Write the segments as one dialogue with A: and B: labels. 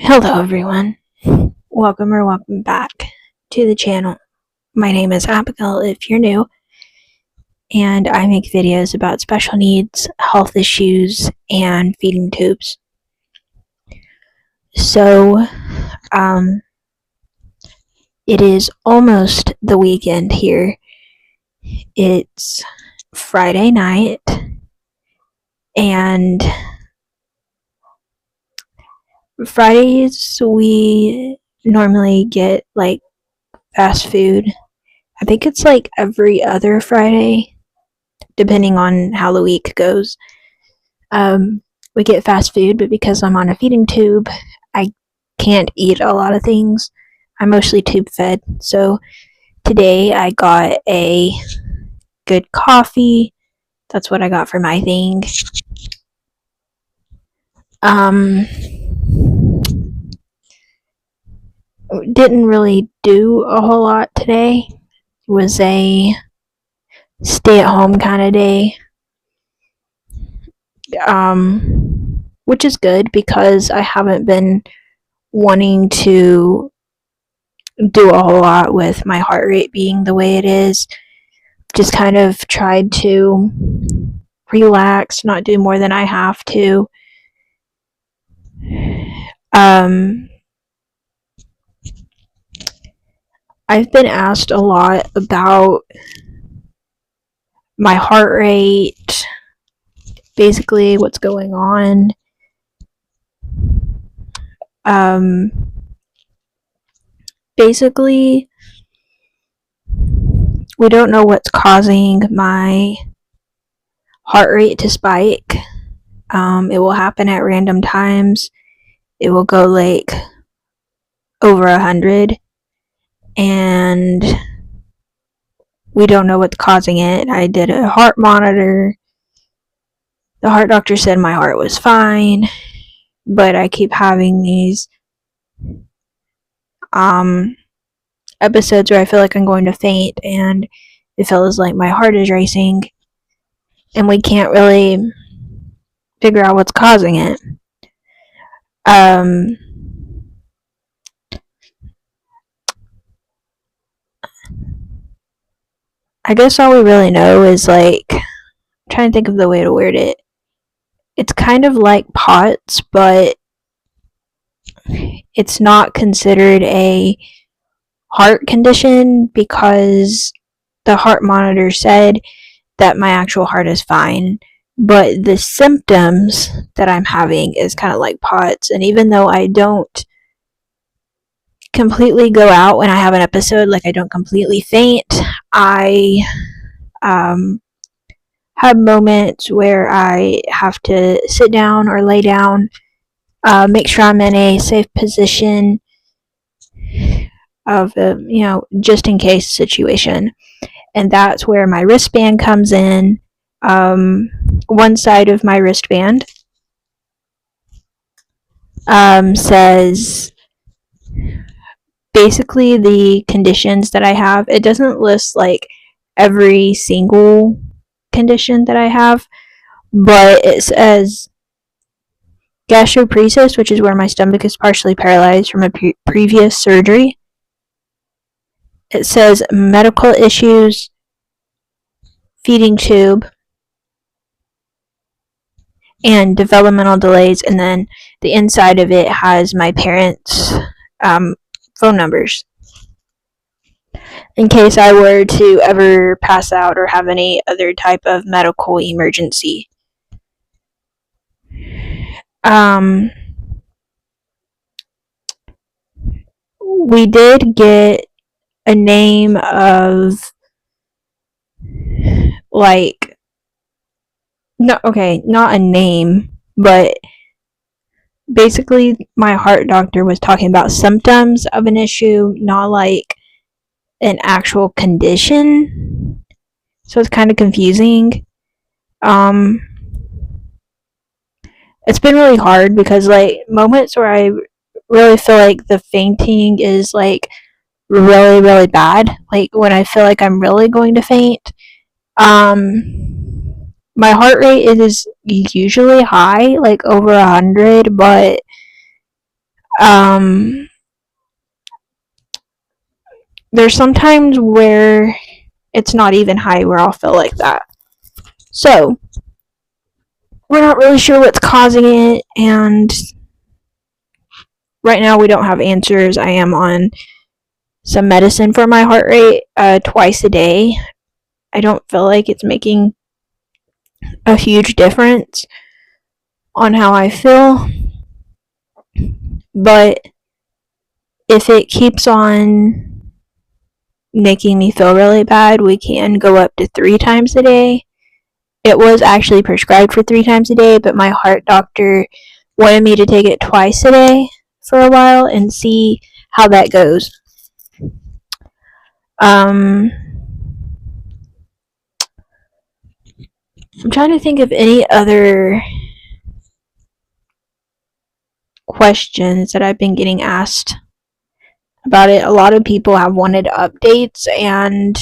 A: Hello everyone. Welcome back to the channel. My name is Abigail if you're new, and I make videos about special needs, health issues, and feeding tubes. So, it is almost the weekend here. It's Friday night, and Fridays we normally get like fast food. I think it's like every other Friday, depending on how the week goes. We get fast food, but because I'm on a feeding tube, I can't eat a lot of things. I'm mostly tube fed. So today I got a good coffee. That's what I got for my thing. Didn't really do a whole lot today. It was a stay at home kind of day. Which is good because I haven't been wanting to do a whole lot with my heart rate being the way it is. Just kind of tried to relax, not do more than I have to. I've been asked a lot about my heart rate, basically what's going on. Basically, we don't know what's causing my heart rate to spike. It will happen at random times. It will go like over 100, and we don't know what's causing it. I did a heart monitor. The heart doctor said my heart was fine, but I keep having these episodes where I feel like I'm going to faint, and it feels like my heart is racing, and we can't really figure out what's causing it. I guess all we really know is like, I'm trying to think of the way to word it. It's kind of like POTS, but it's not considered a heart condition because the heart monitor said that my actual heart is fine, but the symptoms that I'm having is kind of like POTS. And even though I don't completely go out when I have an episode, like I don't completely faint, I have moments where I have to sit down or lay down, make sure I'm in a safe position of a, just in case situation. And that's where my wristband comes in. One side of my wristband says basically the conditions that I have. It doesn't list like every single condition that I have, but it says gastroparesis, which is where my stomach is partially paralyzed from a previous surgery. It says medical issues, feeding tube, and developmental delays, and then the inside of it has my parents' phone numbers in case I were to ever pass out or have any other type of medical emergency. We did get a name of like, not a name, but basically my heart doctor was talking about symptoms of an issue, not like an actual condition. So it's kind of confusing. It's been really hard because like moments where I really feel like the fainting is like really, really bad, like when I feel like I'm really going to faint, my heart rate is usually high, like over 100, but There's sometimes where it's not even high where I'll feel like that. So, we're not really sure what's causing it, and right now we don't have answers. I am on some medicine for my heart rate twice a day. I don't feel like it's making a huge difference on how I feel, but if it keeps on making me feel really bad, we can go up to 3 times a day. It was actually prescribed for 3 times a day, but my heart doctor wanted me to take it twice a day for a while and see how that goes. I'm trying to think of any other questions that I've been getting asked about it. A lot of people have wanted updates, and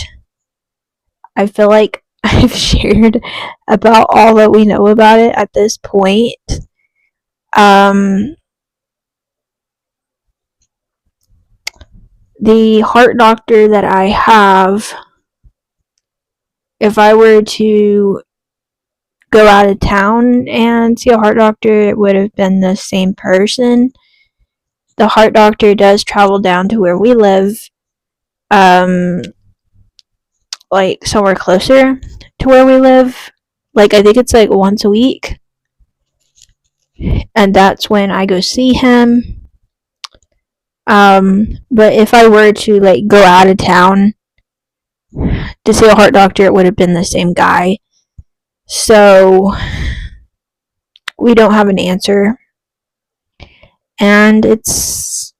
A: I feel like I've shared about all that we know about it at this point. The heart doctor that I have, if I were to go out of town and see a heart doctor, it would have been the same person. The heart doctor does travel down to where we live, like somewhere closer to where we live. Like, I think it's like once a week, and that's when I go see him. But if I were to like go out of town to see a heart doctor, it would have been the same guy. So we don't have an answer, and it's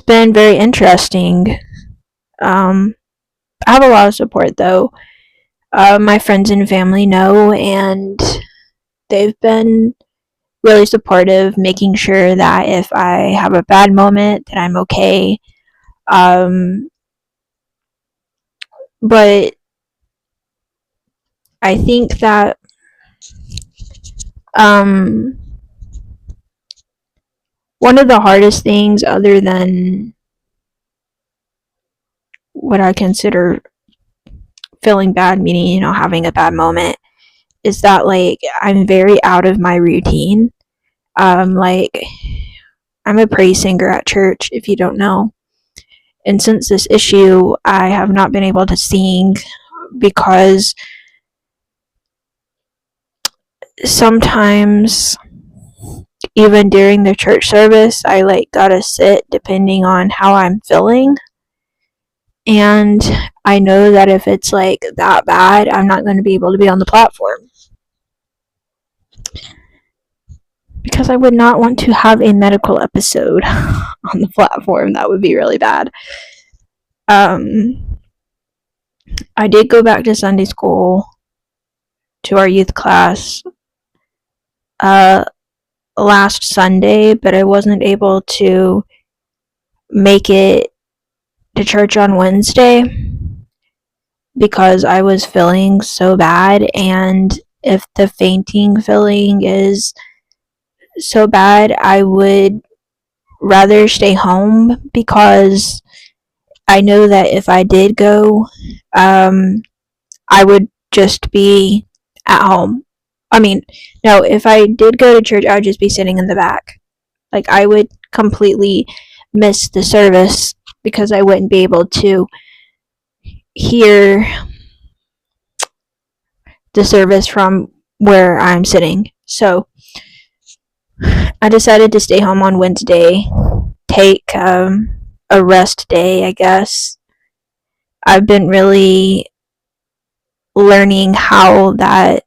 A: been very interesting. I have a lot of support though. My friends and family know, and they've been really supportive, making sure that if I have a bad moment, that I'm okay. But I think that one of the hardest things, other than what I consider feeling bad, meaning, having a bad moment, is that, like, I'm very out of my routine. Like, I'm a praise singer at church, if you don't know. And since this issue, I have not been able to sing because sometimes, even during the church service, I like gotta sit depending on how I'm feeling. And I know that if it's like that bad, I'm not going to be able to be on the platform. Because I would not want to have a medical episode on the platform. That would be really bad. I did go back to Sunday school, to our youth class, last Sunday, but I wasn't able to make it to church on Wednesday because I was feeling so bad, and if the fainting feeling is so bad, I would rather stay home, because I know that if I did go, I would just be at home. I mean, no, if I did go to church, I would just be sitting in the back. Like, I would completely miss the service because I wouldn't be able to hear the service from where I'm sitting. So I decided to stay home on Wednesday, take a rest day, I guess. I've been really learning how that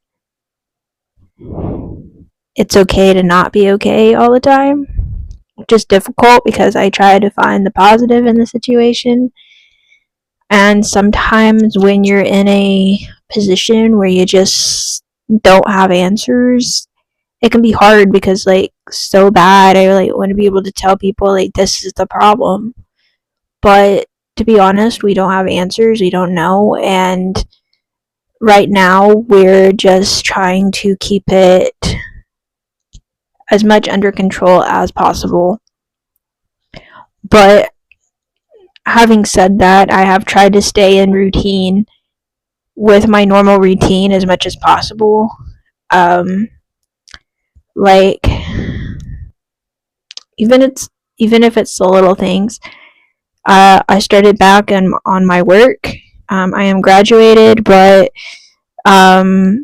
A: it's okay to not be okay all the time, which is difficult because I try to find the positive in the situation. And sometimes when you're in a position where you just don't have answers, it can be hard because, like, so bad I like want to be able to tell people, like, this is the problem. But to be honest, we don't have answers. We don't know. And right now, we're just trying to keep it as much under control as possible. But having said that, I have tried to stay in routine with my normal routine as much as possible. Like, even if it's the little things. I started back on my work. I am graduated, but I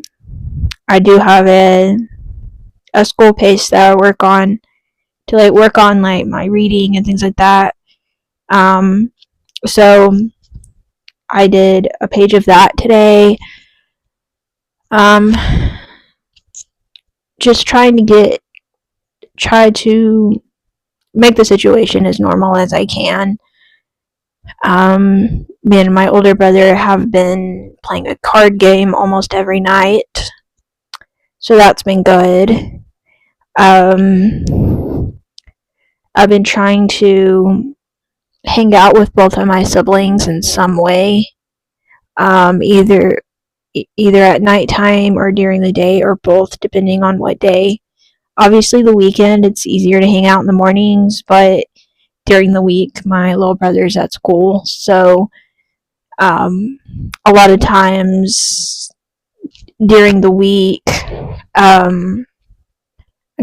A: do have a school pace that I work on to like work on like my reading and things like that. So I did a page of that today. Just try to make the situation as normal as I can. Me and my older brother have been playing a card game almost every night, so that's been good. I've been trying to hang out with both of my siblings in some way, either at nighttime or during the day, or both, depending on what day. Obviously, the weekend it's easier to hang out in the mornings, but during the week my little brother's at school, so a lot of times during the week I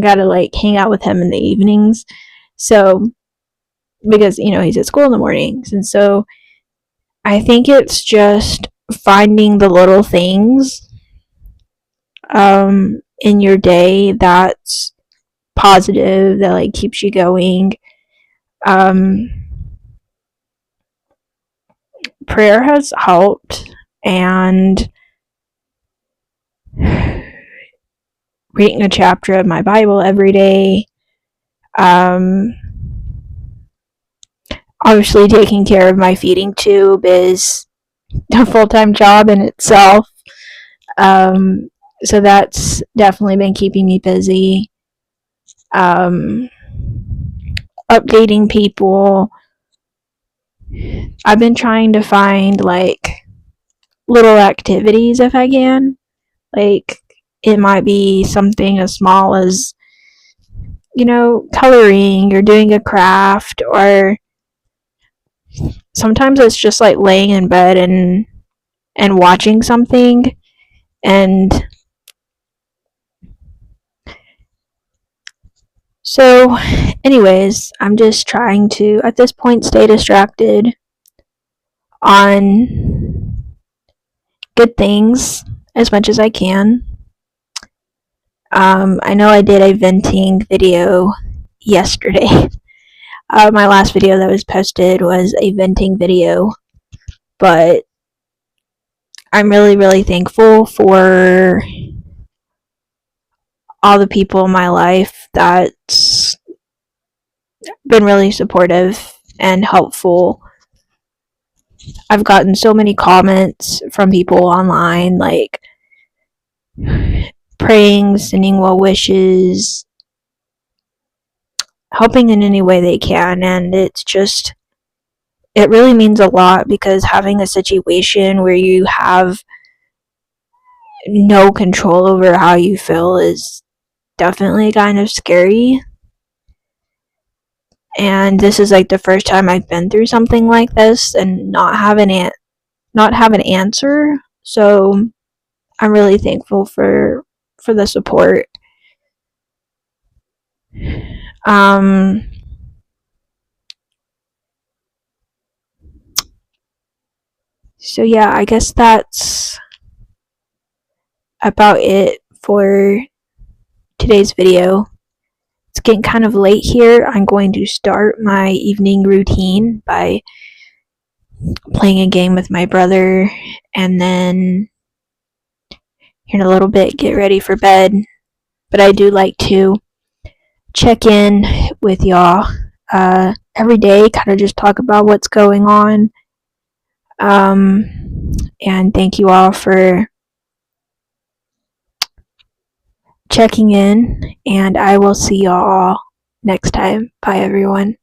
A: gotta like hang out with him in the evenings, so because he's at school in the mornings. And so I think it's just finding the little things in your day that's positive, that like keeps you going. Prayer has helped, and reading a chapter of my Bible every day. Obviously, taking care of my feeding tube is a full-time job in itself. So that's definitely been keeping me busy. Updating people. I've been trying to find like little activities if I can. Like, it might be something as small as coloring or doing a craft, or sometimes it's just like laying in bed and watching something. And so anyways, I'm just trying to at this point stay distracted on good things as much as I can. I know I did a venting video yesterday. My last video that was posted was a venting video, but I'm really, really thankful for all the people in my life that's been really supportive and helpful. I've gotten so many comments from people online, like praying, sending well wishes, helping in any way they can, and it really means a lot, because having a situation where you have no control over how you feel is definitely kind of scary. And this is like the first time I've been through something like this and not have an answer. So I'm really thankful for the support. So yeah, I guess that's about it for today's video. It's getting kind of late here. I'm going to start my evening routine by playing a game with my brother, and then here in a little bit get ready for bed. But I do like to check in with y'all every day, kind of just talk about what's going on. And thank you all for checking in, and I will see y'all next time. Bye, everyone.